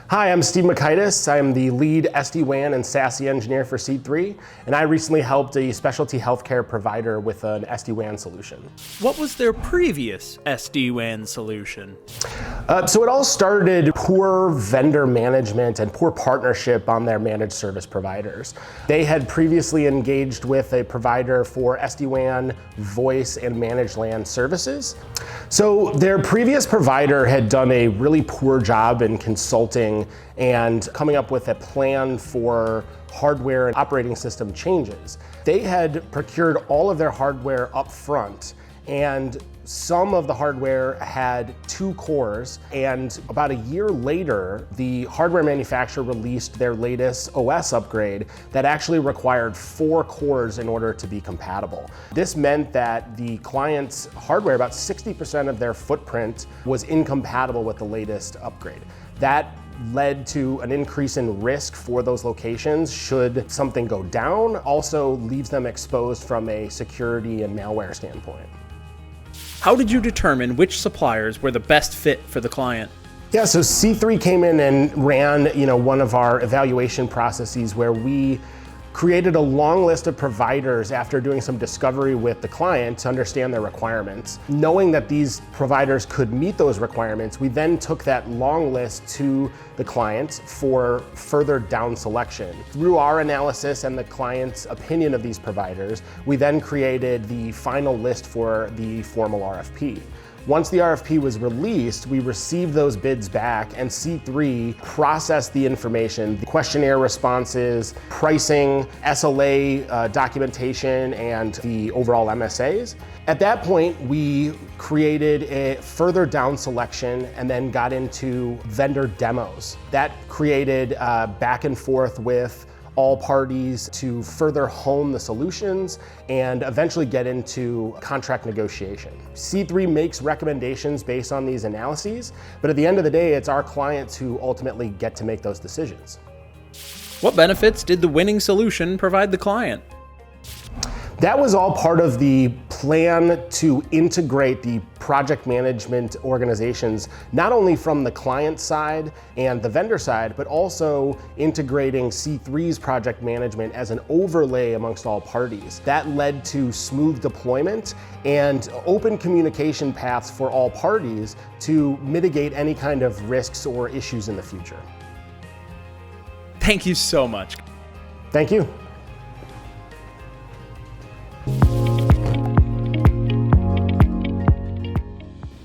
Hi, I'm Steve Makaitis. I'm the lead SD-WAN and SASE engineer for C3, and I recently helped a specialty healthcare provider with an SD-WAN solution. What was their previous SD-WAN solution? So it all started poor vendor management and poor partnership on their managed service providers. They had previously engaged with a provider for SD-WAN, voice, and managed LAN services. So their previous provider had done a really poor job in consulting and coming up with a plan for hardware and operating system changes. They had procured all of their hardware up front, and some of the hardware had 2 cores, and about a year later, the hardware manufacturer released their latest OS upgrade that actually required 4 cores in order to be compatible. This meant that the client's hardware, about 60% of their footprint, was incompatible with the latest upgrade. That led to an increase in risk for those locations should something go down, also leaves them exposed from a security and malware standpoint. How did you determine which suppliers were the best fit for the client? Yeah, so C3 came in and ran one of our evaluation processes where we created a long list of providers after doing some discovery with the client to understand their requirements. Knowing that these providers could meet those requirements, we then took that long list to the client for further down selection. Through our analysis and the client's opinion of these providers, we then created the final list for the formal RFP. Once the RFP was released, we received those bids back, and C3 processed the information, the questionnaire responses, pricing, SLA documentation, and the overall MSAs. At that point, we created a further down selection and then got into vendor demos. That created back and forth with all parties to further hone the solutions and eventually get into contract negotiation. C3 makes recommendations based on these analyses, but at the end of the day, it's our clients who ultimately get to make those decisions. What benefits did the winning solution provide the client? That was all part of the plan to integrate the project management organizations, not only from the client side and the vendor side, but also integrating C3's project management as an overlay amongst all parties. That led to smooth deployment and open communication paths for all parties to mitigate any kind of risks or issues in the future. Thank you so much. Thank you.